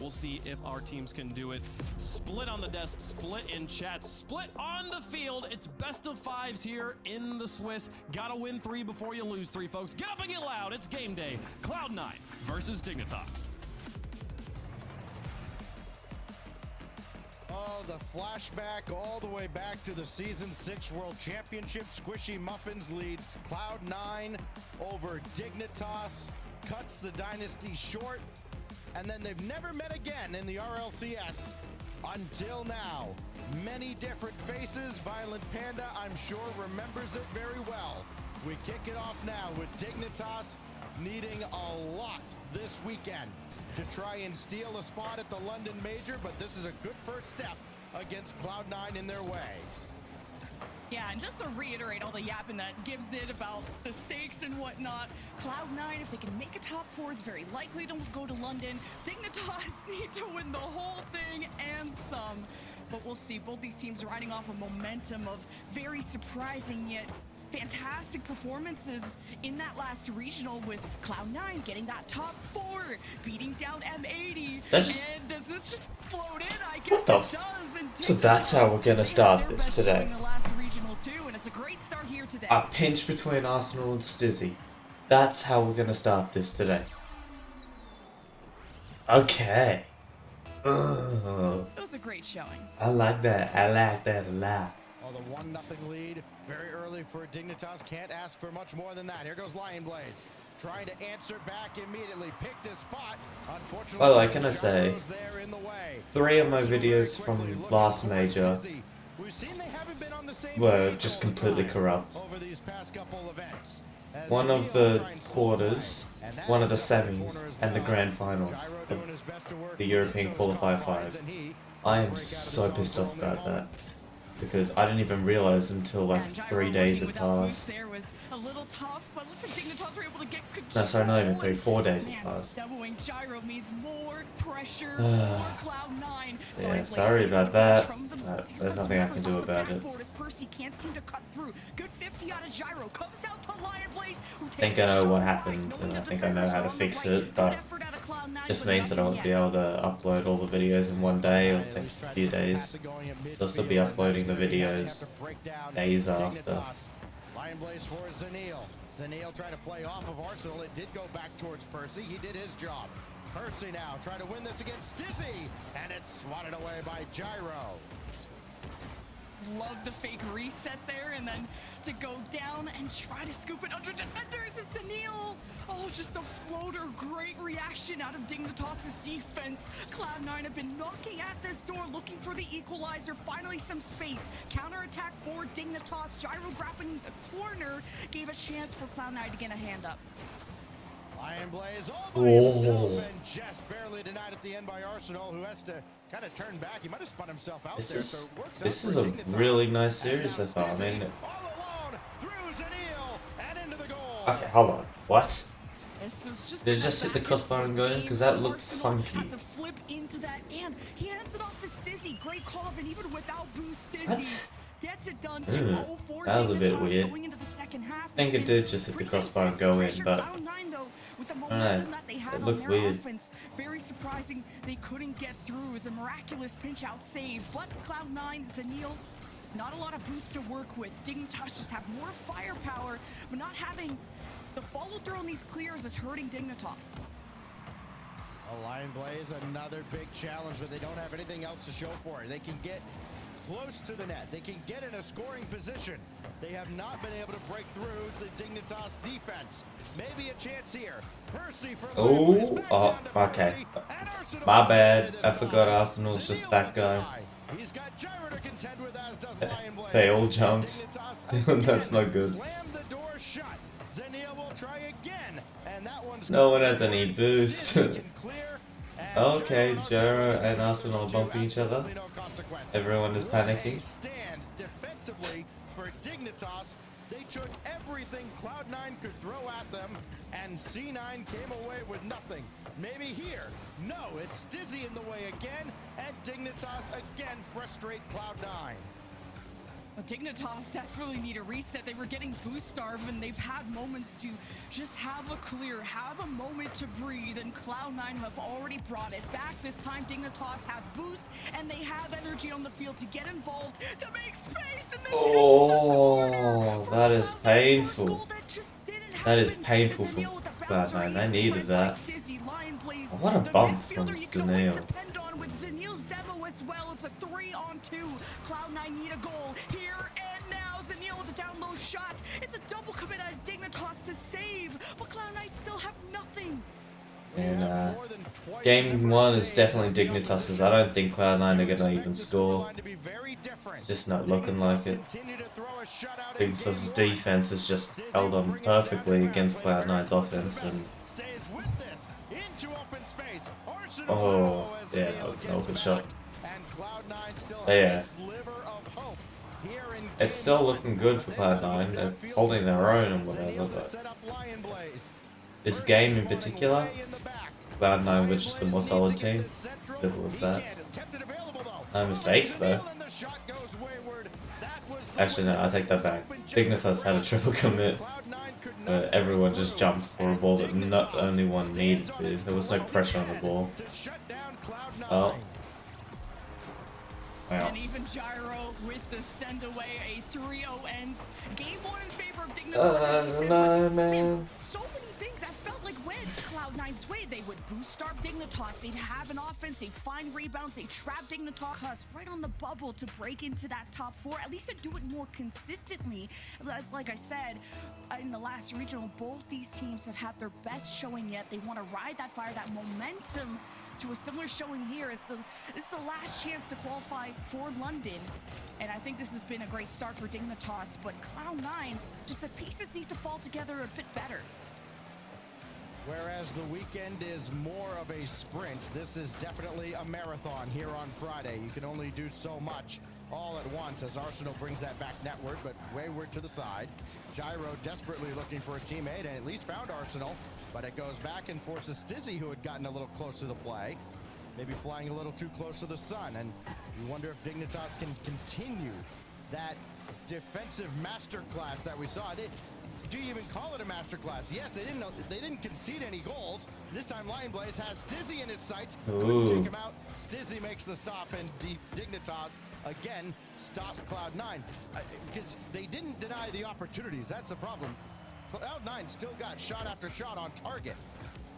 We'll see if our teams can do it. Split on the desk, split in chat, split on the field. It's best of fives here in the Swiss. Gotta win 3 before you lose 3, folks. Get up and get loud. It's game day. Cloud9 versus Dignitas. Oh, the flashback all the way back to the Season 6 World Championship. Squishy Muffins leads Cloud9 over Dignitas, cuts the dynasty short, and then they've never met again in the RLCS until now. Many different faces. Violent Panda, I'm sure, remembers it very well. We kick it off now with Dignitas needing a lot this weekend to try and steal a spot at the London Major, but this is a good first step against Cloud9 in their way. Yeah, and just to reiterate all the yapping that Gibbs did about the stakes and whatnot, Cloud9, if they can make a top 4, it's very likely to go to London. Dignitas need to win the whole thing and some. But we'll see. Both these teams riding off a momentum of very surprising yet fantastic performances in that last regional, with Cloud9 getting that top 4, beating down M80. And does this just float in? I guess it does. So that's how we're gonna start this today. And it's a great start here today. A pinch between Arsenal and Stizzy. That's how we're gonna start this today. Okay. It was a great showing. I like that. I like that a lot. Oh, the 1-0 lead, very early for Dignitas. Can't ask for much more than that. Here goes Lion Blaze, trying to answer back immediately. Picked his spot. Unfortunately, By the way, can I say, there in the way. 3 of my videos from last major were just completely corrupt. Over these past couple events. One of the quarters, one of the semis, and the grand final of the European qualifier 5. I am so pissed off about that, because I didn't even realize until like 3 days had passed. No, sorry, not even 3, 4 days had passed. Yeah, sorry about that. There's nothing I can do about it. I think I know what happened, and I think I know how to fix it, but just means that I won't be able to upload all the videos in one day or take a few days. I'll still be uploading the videos days after. Lion Blaze for Zanil. Zanil trying to play off of Arsenal. It did go back towards Percy. He did his job. Percy now trying to win this against Stizzy, and it's swatted away by Gyro. Love the fake reset there, and then to go down and try to scoop it under defenders is Zanil. Oh, just a floater. Great reaction out of Dignitas' defense. Cloud9 have been knocking at this door, looking for the equalizer. Finally some space. Counterattack for Dignitas. Gyro grabbing the corner gave a chance for Cloud9 to get a hand up. Lion Blaze all by himself, and just barely denied at the end by Arsenal, who has to kind of turn back. He might have spun himself out there. So it works this out is for a Dignitas. really nice series so far. I mean, all alone through Zanil and into the goal. okay, hold on. What? Just Did it just hit the crossbar and go in? Because that looked funky. Had to flip into that, and he hands it off to Stizzy. Great call, and even without boost, Stizzy What? gets it done. That was a bit weird. Going into the second half. I think it did just hit the crossbar and go in, but it looked weird. Offense, very surprising they couldn't get through. It was a miraculous pinch out save, but Cloud9, Zanil, not a lot of boost to work with. Dignitas just have more firepower, but not having the follow through on these clears is hurting Dignitas. A Lion Blaze, another big challenge, but they don't have anything else to show for it. They can get close to the net. They can get in a scoring position. They have not been able to break through the Dignitas defense. Maybe a chance here. Percy for okay. My bad. I forgot Arsenal's just that guy. He's got Gyro to contend with, as does Lion Blaze. They all jumped. That's not good. Slam the door shut. Zanil will try again, and that one's no one has any boost. Okay, Gyro and Arsenal are bumping each other. Everyone is panicking. Stand defensively for Dignitas. They took everything Cloud9 could throw at them, and C9 came away with nothing. Maybe here. No, it's Stizzy in the way again, and Dignitas again frustrate Cloud9. But Dignitas desperately need a reset. They were getting boost starved, and they've had moments to just have a clear, have a moment to breathe, and Cloud9 have already brought it back. This time Dignitas have boost, and they have energy on the field to get involved, to make space, and this Oh, that is painful. That is painful for Cloud9. They needed that. Oh, what a bump from Zanil. It's a 3-on-2. Cloud9 need a goal here and now. Zanil with a down low shot. It's a double commit out of Dignitas to save, but Cloud9 still have nothing. And game 1 is definitely Dignitas's. I don't think Cloud9 are gonna even score. Just not looking like it. Dignitas's defense has just held on perfectly against Cloud9's offense, and oh yeah, that was an open shot. Yeah, it's still looking good for Cloud9. They're holding their own and whatever, but this game in particular, Cloud9 which is the more solid team. Simple as that. No mistakes though. Actually no, I take that back. Dignitas had a triple commit, but everyone just jumped for a ball that not only one needed to. There was no pressure on the ball. Oh. Wow. And even Gyro with the send away, a 3-0 ends. Game 1 in favor of Dignitas. No, man. So many things that felt like when Cloud9's way, they would boost starve Dignitas. They'd have an offense, they'd find rebounds, they'd trap Dignitas right on the bubble to break into that top 4. At least to do it more consistently. As like I said, in the last regional, both these teams have had their best showing yet. They want to ride that fire, that momentum to a similar showing here. This is the last chance to qualify for London, and I think this has been a great start for Dignitas, but Cloud9, just the pieces need to fall together a bit better. Whereas the weekend is more of a sprint, this is definitely a marathon here on Friday. You can only do so much all at once as Arsenal brings that back netward, but wayward to the side. Gyro desperately looking for a teammate and at least found Arsenal, but it goes back and forces Stizzy, who had gotten a little close to the play, maybe flying a little too close to the sun, and you wonder if Dignitas can continue that defensive masterclass that we saw. Do you even call it a masterclass? Yes, they didn't concede any goals. This time Lionblaze has Stizzy in his sights. Couldn't take him out. Stizzy makes the stop, and Dignitas again stop Cloud9. Because they didn't deny the opportunities. That's the problem. Cloud9 still got shot after shot on target.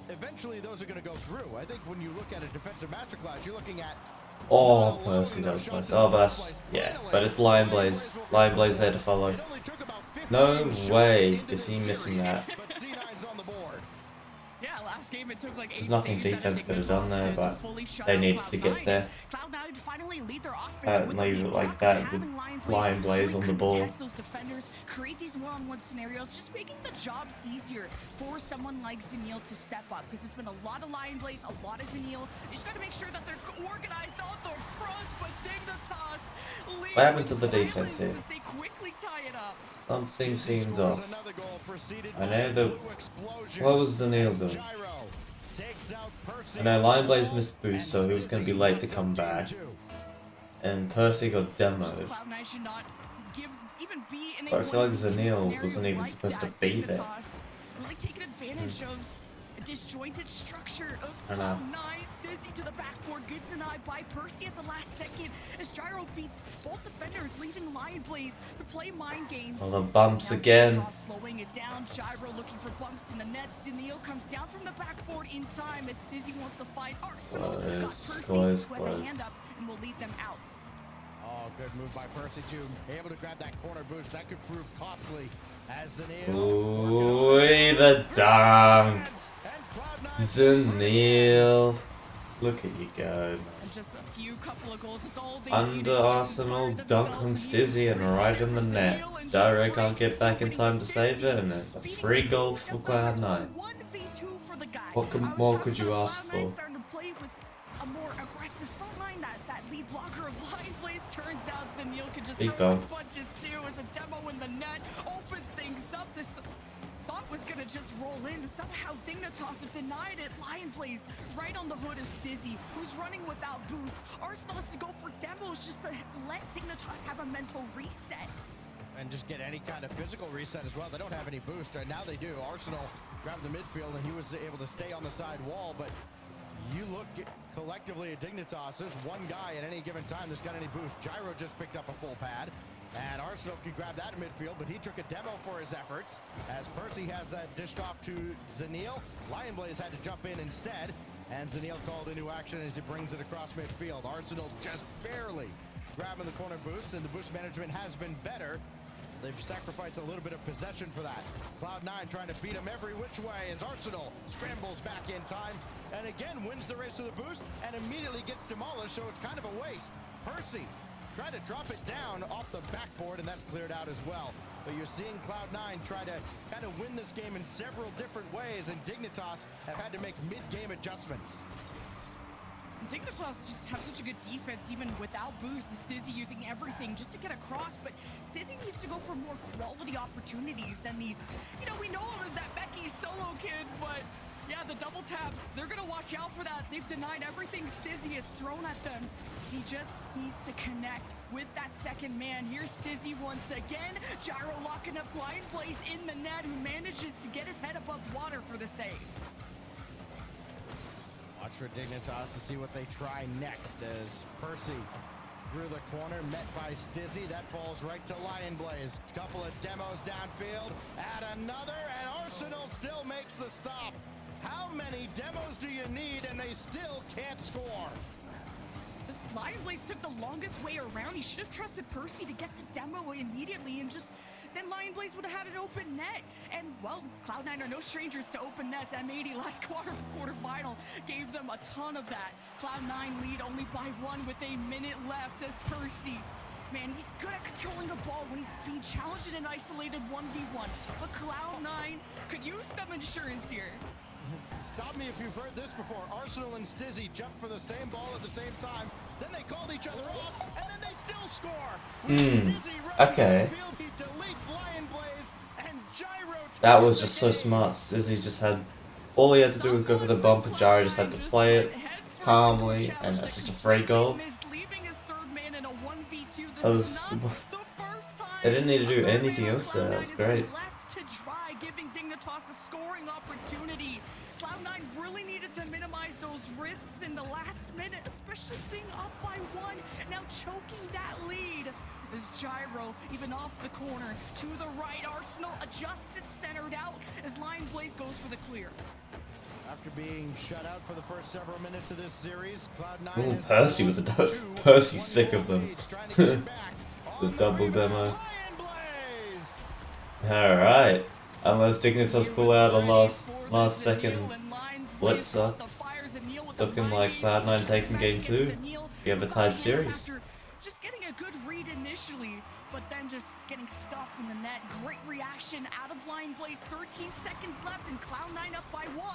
Eventually, those are going to go through. I think when you look at a defensive masterclass, you're looking at oh, Percy, that was close. Oh, but that's, yeah, but it's Lionblaze. Lionblaze there to follow. No way is he missing that. Yeah, last game it took like 8 There's nothing defense could have done there, but they needed to get there. Cloud9 finally lead their offense with leave it like that with Lionblaze on the ball. Those defenders create these one-on-one scenarios, just making the job easier for someone like Zanil to step up, because there's been a lot of Lionblaze, a lot of Zanil. You just got to make sure that they're organized on the front, but Dignitas What happened to the defense here? they quickly tie it up. Something seemed off. I know the... What was Zanil doing? I know Lionblaze missed boost, so he was going to be late to come back. And Percy got demoed. But I feel like Zanil wasn't even supposed to be there. Really taking advantage of a disjointed structure of Cloud9. Stizzy to the backboard, good deny by Percy at the last second as Gyro beats both defenders, leaving Lionblaze to play mind games. Oh, the bumps again. Slowing it down, Gyro looking for bumps in the net. Zanil comes down from the backboard in time as Stizzy wants to fight Arsenal. Got Percy, who has a hand up and will lead them out. Oh, good move by Percy too. Able to grab that corner boost. That could prove costly as Zanil. Ooh, the dunk. Zanil. Look at you go, man. Just a few couple of goals is all they Under Arsenal, dunk on Stizzy and right in the net. Gyro can't get back in time to save it, and it's a free goal for Cloud9. What more could you ask for? Starting to play with a more aggressive front line. That lead blocker of Lionblaze turns out Zanil could just throw some punches too as a demo in the net opens things up. thought was gonna just roll in. Somehow Dignitas have denied it. Lion Blaze right on the hood of Stizzy, who's running without boost. Arsenal has to go for demos just to let Dignitas have a mental reset. And just get any kind of physical reset as well. They don't have any boost. Now they do. Arsenal grabbed the midfield and he was able to stay on the side wall, but you look collectively at Dignitas, there's one guy at any given time that's got any boost. Gyro just picked up a full pad, and Arsenal can grab that midfield, but he took a demo for his efforts, as Percy has that dished off to Zanil. Lion Blaze had to jump in instead, and Zanil called into action as he brings it across midfield. Arsenal just barely grabbing the corner boost, and the boost management has been better. They've sacrificed a little bit of possession for that. Cloud9 trying to beat him every which way as Arsenal scrambles back in time and again wins the race to the boost and immediately gets demolished, so it's kind of a waste. Percy trying to drop it down off the backboard, and that's cleared out as well. But you're seeing Cloud9 try to kind of win this game in several different ways, and Dignitas have had to make mid-game adjustments. Dignitas just have such a good defense even without boost. Stizzy using everything just to get across, but Stizzy needs to go for more quality opportunities than these. You know, we know him as that Becky solo kid, but yeah, the double taps, they're gonna watch out for that. They've denied everything Stizzy has thrown at them. He just needs to connect with that second man. Here's Stizzy once again. Gyro locking up Lion Blaze in the net, who manages to get his head above water for the save. Watch for Dignitas to see what they try next as Percy through the corner, met by Stizzy. That falls right to Lion Blaze. A couple of demos downfield, add another, and Arsenal still makes the stop. How many demos do you need and they still can't score? This Lion Blaze took the longest way around. He should have trusted Percy to get the demo immediately, and just then Lion Blaze would have had an open net. And well, Cloud9 are no strangers to open nets. M80 last quarterfinal gave them a ton of that. Cloud9 lead only by 1 with a minute left as Percy, man, he's good at controlling the ball when he's being challenged in an isolated 1v1. But Cloud9 could use some insurance here. Stop me if you've heard this before. Arsenal and Stizzy jumped for the same ball at the same time. Then they called each other off, and then they still score. Okay. Field, he deletes Lion Blaze, and Gyro that was just so smart. Stizzy just had, all he had to do was go for the bump, and Gyro just had to play it calmly, and that's just a free goal. That was, they didn't need to do anything else there. That was great. Giving Dignitas a scoring opportunity. Cloud9 really needed to minimize those risks in the last minute, especially being up by 1. Now choking that lead is Gyro, even off the corner to the right. Arsenal adjusts it, centered out as Lion Blaze goes for the clear. After being shut out for the first several minutes of this series, Cloud9. Ooh, Percy with the Percy's sick of them. The double demo. All right. Unless Dignitas pull out a last second blitzer, looking like Cloud9 taking game 2. We have a tied series. Just getting a good read initially, but then just getting stuffed in the net. Great reaction out of Lion Blaze. 13 seconds left and Cloud9 up by 1.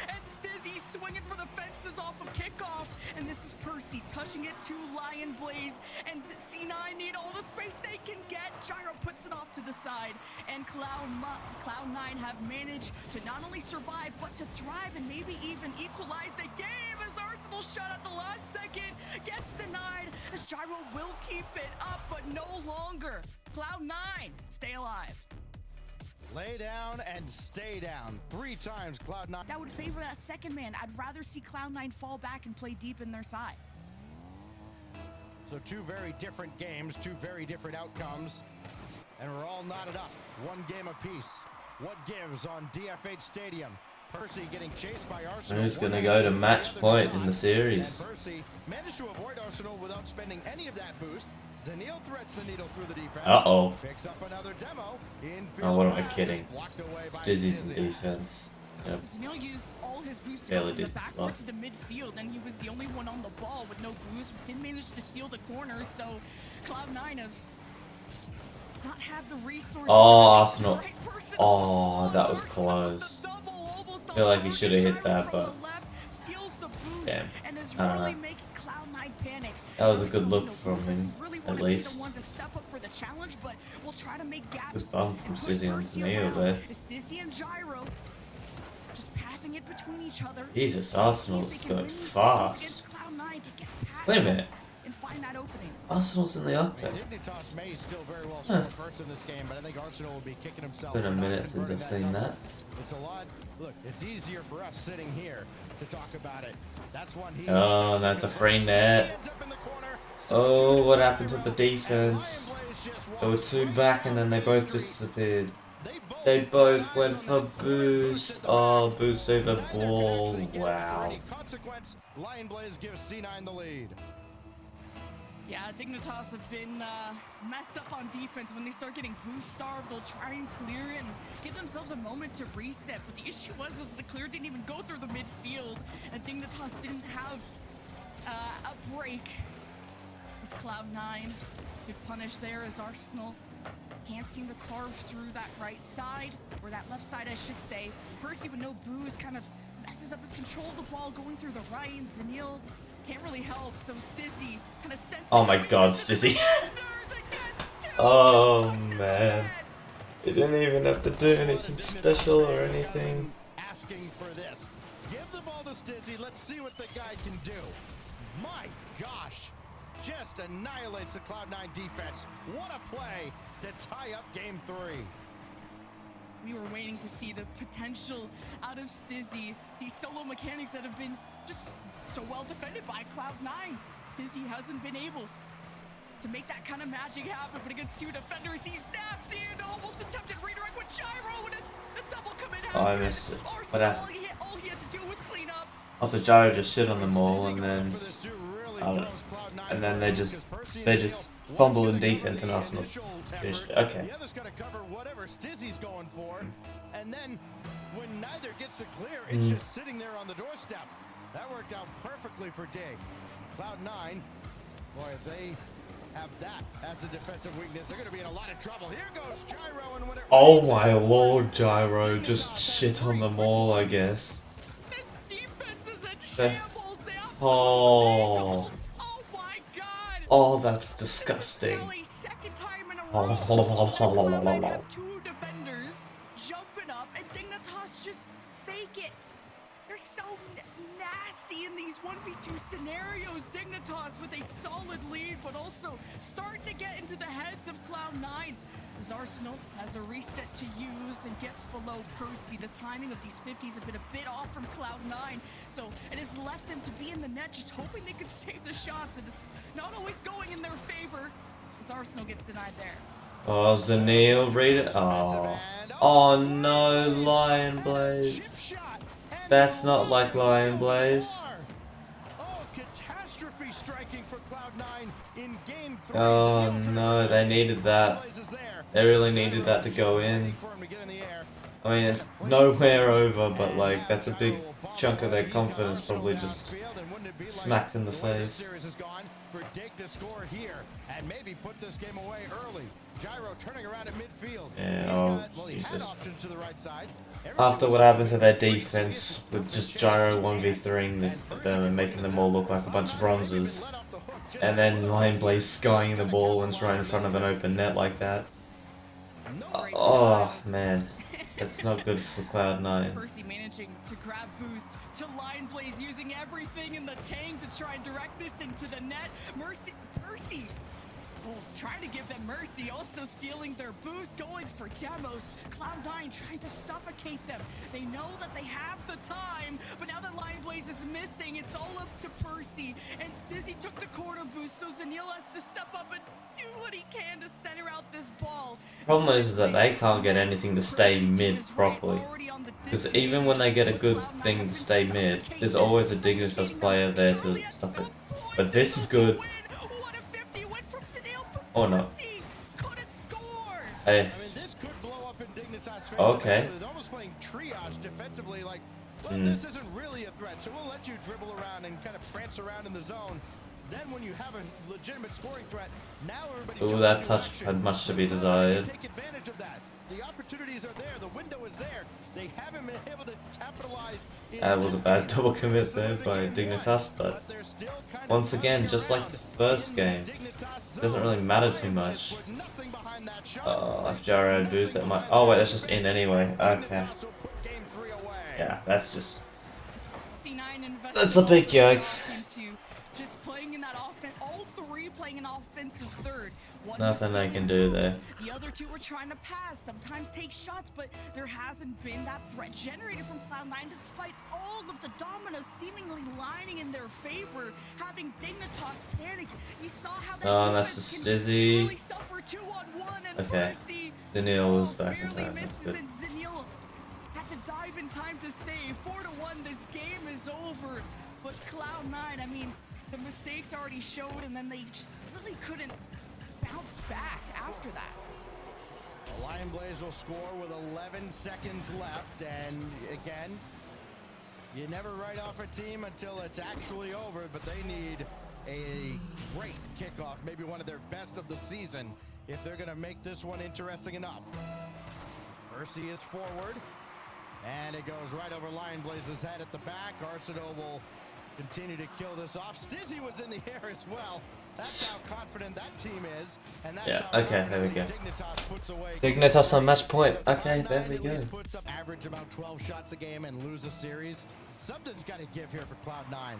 And Stizzy swinging for the fences off of kickoff. And this is Percy touching it to Lion Blaze. And C9 need all the space they can get. Gyro puts it off to the side. And Cloud9 have managed to not only survive, but to thrive and maybe even equalize the game as Arsenal shot at the last second. Gets denied as Gyro will keep it up, but no longer. Cloud9, stay alive. Lay down and stay down. 3 times Cloud9. That would favor that second man. I'd rather see Cloud9 fall back and play deep in their side. So 2 very different games, 2 very different outcomes, and we're all knotted up. 1 game apiece. What gives on DF8 Stadium? Percy getting chased by Arsenal. Who's going to go to match point in the series? And Percy managed to avoid Arsenal without spending any of that boost. Zanil threads the needle through the defense. Uh-oh. Picks up another demo. Oh, what am I kidding? Stizzy's in defense. Yep. Zanil used all his boost to Fairly go from the decent backboard spot. to the midfield, and he was the only one on the ball with no boost. Didn't manage to steal the corner, so Cloud9 have not had the resources. Oh, Arsenal. Oh, that was close. I feel like he should have hit that, but damn. And is really making Cloud9 panic. That was a good Zarceal, look you know, from doesn't him, really at wanna be the least. one to step up for the challenge, but we'll try to make gaps Good bump from and push Stizzy Mercy onto Neo around. there. It's Stizzy and Gyro just passing it between each other. Jesus, See if Arsenal's they can going win these 50s fast. against Cloud9 to get past Wait a them minute. and find that opening. Arsenal's in the octave. Dignitas may still very well score first in this game, but I think Arsenal will be kicking himself. Been a for not minute since I've converting seen double. that. It's a lot. Look, it's easier for us sitting here to talk about it. That's one he Oh, expects to that's a convert. free net. Ends up in the corner. Oh, what Substituted happened to the Gyro, defense? and Lion Blaze just There were walks two right back down and then they the both street. disappeared. They They both got eyes went on for that corner boost. at the Oh, back. boost over Neither can ball. actually get it for Wow. any consequence. Lion Blaze gives C9 the lead. Yeah, Dignitas have been messed up on defense. When they start getting boost starved, they'll try and clear it and give themselves a moment to reset. But the issue was is the clear didn't even go through the midfield, and Dignitas didn't have a break. As Cloud9 get punished there as Arsenal can't seem to carve through that right side, or that left side, I should say. Percy with no boost kind of messes up his control of the ball going through the right, and Zanil can't really help, so Stizzy kind of sends Oh my god, Stizzy. Oh man. He didn't even have to do anything special or anything. Asking for this. Give the ball to Stizzy. Let's see what the guy can do. My gosh. Just annihilates the Cloud9 defense. What a play to tie up game 3. We were waiting to see the potential out of Stizzy. These solo mechanics that have been just so well defended by Cloud9. Stizzy hasn't been able to make that kind of magic happen, but against two defenders, he's nasty and almost attempted redirect with Gyro, and it's the double commit Oh, I happened. missed it. Arsenal, But all he had to do was clean up. also, Gyro just shit on them all, Stizzy and going then for this, too, really I don't know. throws Cloud9 And then for they a loop, just 'cause Percy they and just Neil, fumble one's in gonna defense, cover and the Arsenal initial finished effort, it. Okay. The other's gonna cover whatever Stizzy's going for, and then when neither gets it clear, it's just sitting there on the doorstep. That worked out perfectly for Dig. Cloud9, boy, if they have that as a defensive weakness, they're going to be in a lot of trouble. Here goes Gyro, and when it Oh rains, my it pours. lord, Gyro Dignitas just has shit on 3 them quick all, I ones. guess. This defense is in The- shambles. They have Oh. Oh my god. Oh, that's This is disgusting. Kelly's second time in a Oh, row. Cloud9 have two defenders jumping up, and Dignitas just fake it. They're so nasty in these 1v2 scenarios. Dignitas with a solid lead, but also starting to get into the heads of Cloud9. As Arsenal has a reset to use and gets below Percy. The timing of these 50s have been a bit off from Cloud9, so it has left them to be in the net, just hoping they could save the shots, and it's not always going in their favor as Arsenal gets denied there. Oh, Zanil, read it. Oh. Oh no, Lion Blaze. Chip shot, and That's the not like Lion Blaze. Oh, catastrophe striking for Cloud9 in game 3. Oh no, they needed that. They really needed that to go in. I mean, it's nowhere over, but like, that's a big chunk of their confidence probably just smacked in the face. Series is gone for Dig to score here and maybe put this game away early. Gyro turning around at midfield. Yeah, He's oh, got, well, he had Jesus. options to the right side. After what happened to their defense with just Gyro 1v3ing them and making them all look like a bunch of bronzes, and then Lion Blaze skying the ball and right in front of an open net like that. Oh man, that's not good for Cloud9. Percy managing to grab boost to Lion Blaze, using everything in the tank to try and direct this into the net. Percy trying to give them mercy, also stealing their boost, going for demos. Cloud9 trying to suffocate them. They know that they have the time, but now that Lion Blaze is missing, it's all up to Percy. And Stizzy took the corner boost, so Zanil has to step up and do what he can to center out this ball. Problem is that they can't get anything to stay mid properly. Because even when they get a good thing to stay mid, there's always a Dignitas player there to stop it. But this is good. Oh no. Hey. I mean, this could blow up in Dignitas' face. Okay. Eventually. They're almost playing triage defensively, like, well, this isn't really a threat, so we'll let you dribble around and kind of prance around in the zone. Then when you have a legitimate scoring threat, now everybody Ooh, jumps that into touch action. had much to be Cloud9 can desired. Take advantage of that. The opportunities are there. The window is there. They haven't been able to capitalize. That was a bad double commit there by Dignitas, but once again, just like the first game, it doesn't really matter too much. If Gyro boost that might. Oh wait, that's just in anyway. Okay. Yeah, that's just. That's a big yikes. Just playing in that offense, all three playing an offensive third. Nothing they can do there. The other two were trying to pass, sometimes take shots, but there hasn't been that threat generated from Cloud9 despite all of the dominoes seemingly lining in their favor, having Dignitas panic. You saw how that that's just Dizzy. really suffer 2-on-1 and Okay. Daniil was back in time. That's good. and Daniil had to dive in time to save. 4-1, this game is over. But Cloud9, I mean, the mistakes already showed, and then they just really couldn't bounce back after that. The Lion Blaze will score with 11 seconds left, and again, you never write off a team until it's actually over, but they need a great kickoff, maybe one of their best of the season, if they're going to make this one interesting enough. Percy is forward, and it goes right over Lion Blaze's head at the back. Arsenal will continue to kill this off. Stizzy was in the air as well. That's how confident that team is. And that's how okay, there we go. Dignitas puts away. Dignitas on match point. Okay, there we at go. least puts up average about 12 shots a game and lose a series. Something's got to give here for Cloud9.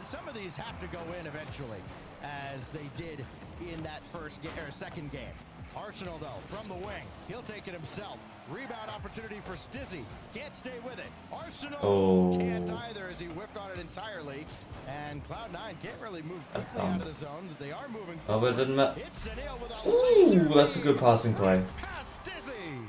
Some of these have to go in eventually, as they did in that first game or second game. Arsenal, though, from the wing. He'll take it himself. Rebound opportunity for Stizzy. Can't stay with it. Arsenal can't either as he whiffed on it entirely. And Cloud9 can't really move quickly out of the zone. They are moving Oh, but it didn't matter. It's Daniil with a Ooh, that's a good passing play. pass Stizzy.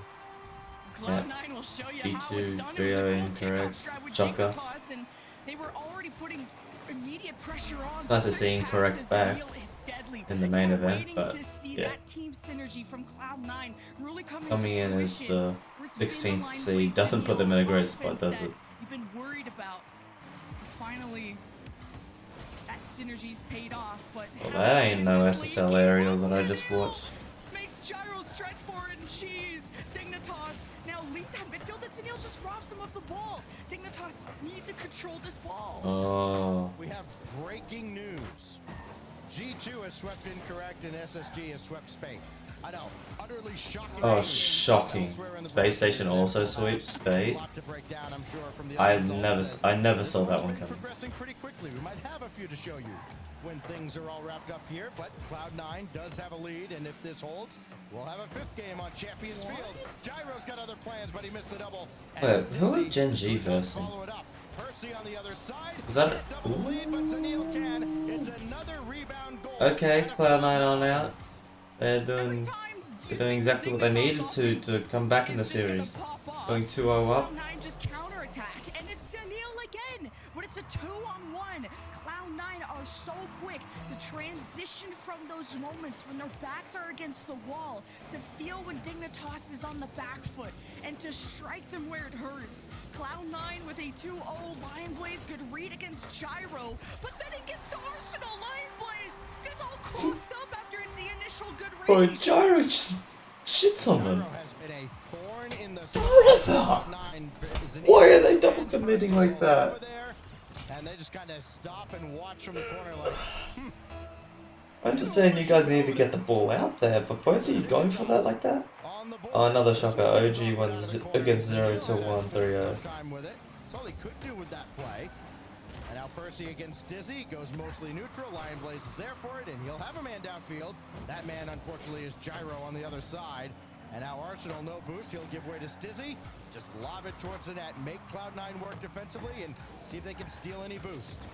Cloud9 will show you how it's E2, done. It was a Trio, cool incorrect. kickoff drive with Shocker. Dignitas, and they were already putting immediate pressure on. Nice to This see pass incorrect to back Daniil is deadly. in the You main were event, waiting but to see yeah. that team synergy from Cloud9 really coming Coming to in as fruition, the where it's been 16th Lion seed Blaze doesn't put them in a great offense spot, does that it? You've been worried about. Finally, that synergy's paid off, but Well, that ain't no this lead SSL keep aerial up. that I just Daniil watched. Makes Gyro stretch for it and cheese. Dignitas now lead that midfield. That Daniil just robs them of the ball. Dignitas need to control this ball. Oh. We have breaking news. G2 has swept incorrect and SSG has swept Spain. I know, utterly shocking. Oh, news. shocking. Elsewhere in the Space Station also sweeps sweeps Spade. A lot to break down, I'm sure, from the I other results. never saw This that one's one been coming. Progressing pretty quickly. We might have a few to show you when things are all wrapped up here, but Cloud9 does have a lead, and if this holds, we'll have a fifth game on Champions Field. Gyro's got other plans, but he missed the double. And Wait, who are Stizzy Gen G could not versing? follow it up. Percy on the other side. Is that Can't double the lead, but Daniil can. It's another rebound goal. Okay, And a Cloud9 foul. on out. They're doing exactly what they needed to come back in the series. Going 2-0 up. Cloud9 just counterattack, and it's Daniil again, but it's a 2-on-1. Cloud9 are so quick to transition from those moments when their backs are against the wall, to feel when Dignitas is on the back foot, and to strike them where it hurts. Cloud9 with a 2-0. Lion Blaze, good read against Gyro, but then it gets to Arsenal. Lion Blaze gets all crossed up after the initial good read. Bro, Gyro just shits on them. Gyro has been a thorn in the Brother! Why are they double committing like that? Over there, and they just kind of stop and watch from the corner like, I'm just saying you guys need to get the ball out there, but both of you going for that like that? on the board. Oh, another shocker. OG wins against 0 to 1 3-0. Tough time with it. That's all he could do with that play. And now Percy against Dizzy goes mostly neutral. Lion Blaze is there for it, and he'll have a man downfield. That man, unfortunately, is Gyro on the other side. And now Arsenal, no boost. He'll give way to Stizzy. Just lob it towards the net, make Cloud9 work defensively, and see if they can steal any boost.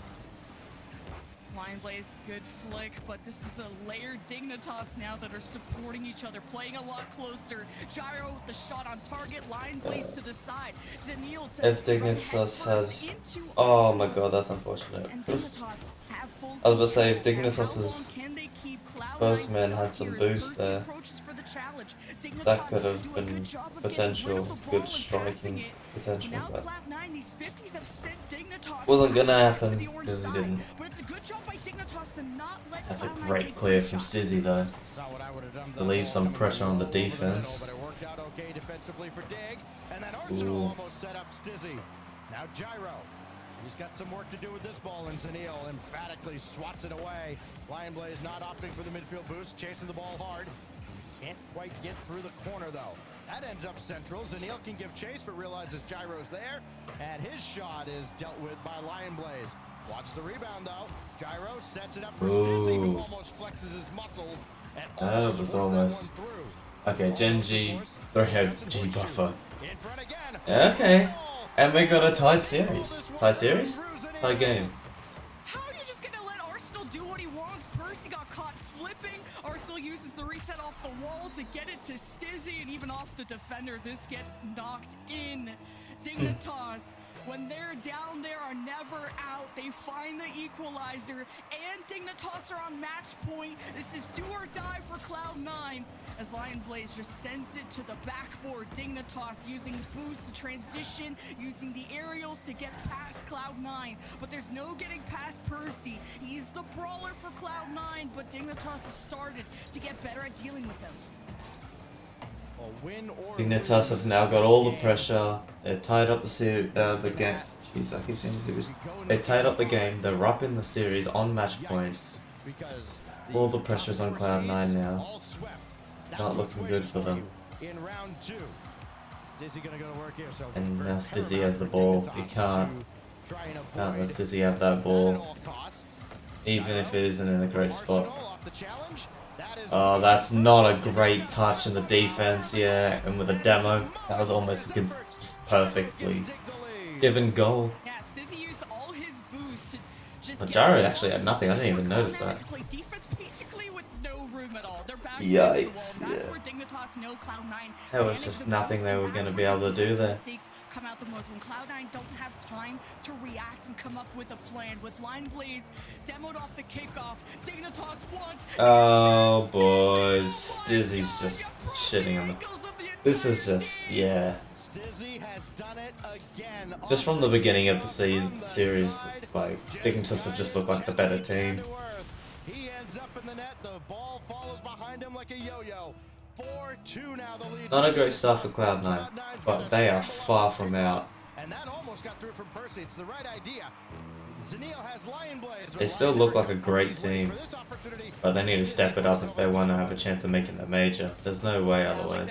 Lion Blaze, good flick, but this is a layered Dignitas now that are supporting each other, playing a lot closer. Gyro with the shot on target, Lion Blaze to the side. Daniil to If Dignitas has... into Oh my Arsenal. god, that's unfortunate. And Dignitas have full I was about to say, if control. Dignitas's How long can they keep Cloud9 first man stuck had some here as boost Percy there, approaches for the challenge? Dignitas that could do have a been good job of getting rid potential of the ball good and striking passing it. potential, Now but Cloud9, these 50s have sent Dignitas Wasn't gonna to happen the orange because he side, didn't. But it's a good job by Dignitas to not let That's a Cloud9 great take clear the from shot. Stizzy though. Not what I would have done. To leave some pressure on the defense. But it worked out okay defensively for Dig. And then Arsenal Ooh. almost set up Stizzy. Now Gyro. He's got some work to do with this ball, and Zanil emphatically swats it away. Lion Blaze not opting for the midfield boost, chasing the ball hard. Can't quite get through the corner, though. That ends up central. Zanil can give chase, but realizes Gyro's there. And his shot is dealt with by Lion Blaze. Watch the rebound, though. Gyro sets it up for Stizzy, who almost flexes his muscles. And That was almost... Okay, Genji, 3-head G buffer. In front again. Okay. And we got a tied series. Tied series? Tied game. How are you just gonna let Arsenal do what he wants? Percy got caught flipping. Arsenal uses the reset off the wall to get it to Stizzy, and even off the defender, this gets knocked in. Dignitas, when they're down, they are never out. They find the equalizer, and Dignitas are on match point. This is do or die for Cloud9, as Lion Blaze just sends it to the backboard. Dignitas using boost to transition, using the aerials to get past Cloud9, but there's no getting past Percy. He's the brawler for Cloud9, but Dignitas has started to get better at dealing with him. Dignitas have now got all the pressure. They're tied up the game. Jeez, I keep saying series. They tied up the game. They're up in the series on match point. All the pressure's on Cloud9 now. Not looking good for them. And now Stizzy has the ball. He can't let Stizzy have that ball, even if it isn't in a great spot. Oh, that's not a great touch in the defense, yeah, and with a demo, that was almost a good, just perfectly given goal. Yeah, Stizzy used all his boost to just But Jared actually had nothing, I didn't even notice that. to play defense basically with no room at all. They're back Yikes, against the wall. That's yeah. where Dignitas know Cloud9. There was just nothing they were going to be able to do there. Mistakes come out the most when Cloud9 don't have time to react and come up with a plan. With Lion Blaze demoed off the kickoff, Dignitas want. Oh boys, Stizzy's just shitting on the... This is just, yeah. Just from the beginning of the series, like, Dignitas have just looked like the better team. He ends up in the net. The ball follows behind him like a yo-yo. 4-2 now the lead. Not a great start for Cloud9, but they are far from out. And that almost got through from Percy. It's the right idea. Zanil has Lion Blaze. They still look like a great team, but they need to step it up if they want to have a chance of making the major. There's no way otherwise.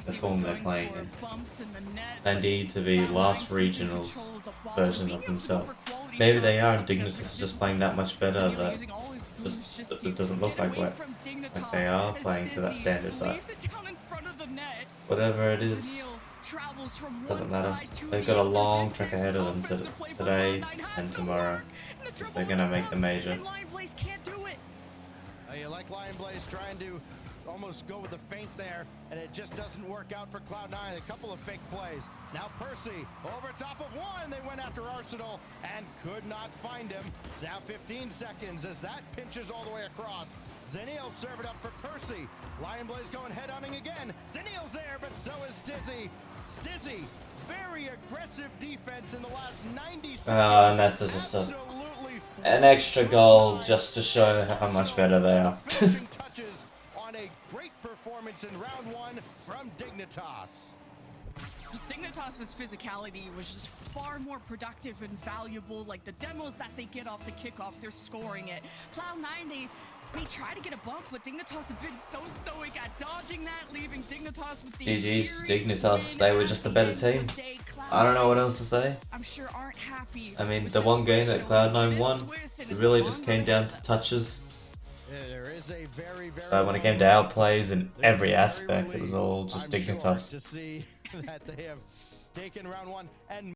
The form they're playing in. They need to be last regionals version of themselves. Maybe they are, and Dignitas is just playing that much better that just it doesn't look like they are playing to that standard, but whatever it is, doesn't matter. They've got a long track ahead of them today and tomorrow if they're going to make the major. You like Lion Blaze trying to almost go with the feint there, and it just doesn't work out for Cloud9. A couple of fake plays. Now Percy over top of one. They went after Arsenal and could not find him. It's now 15 seconds as that pinches all the way across. Zanil serve it up for Percy. Lion Blaze going head hunting again. Zanil's there, but so is Stizzy. Stizzy, very aggressive defense in the last 90 seconds. And that's just an extra goal just to show how much better they are. Touches on a great performance in round one from Dignitas. Dignitas' physicality was just far more productive and valuable. Like the demos that they get off the kickoff, they're scoring it. Cloud9, they may try to get a bump, but Dignitas have been so stoic at dodging that, leaving Dignitas with the GG's, Dignitas, they were just a better team. I don't know what else to say. I'm sure aren't happy. I mean, the one game that Cloud9 won, it really just came down to touches. When it came to outplays in every aspect, it was all just Dignitas. To see that they have taken round one and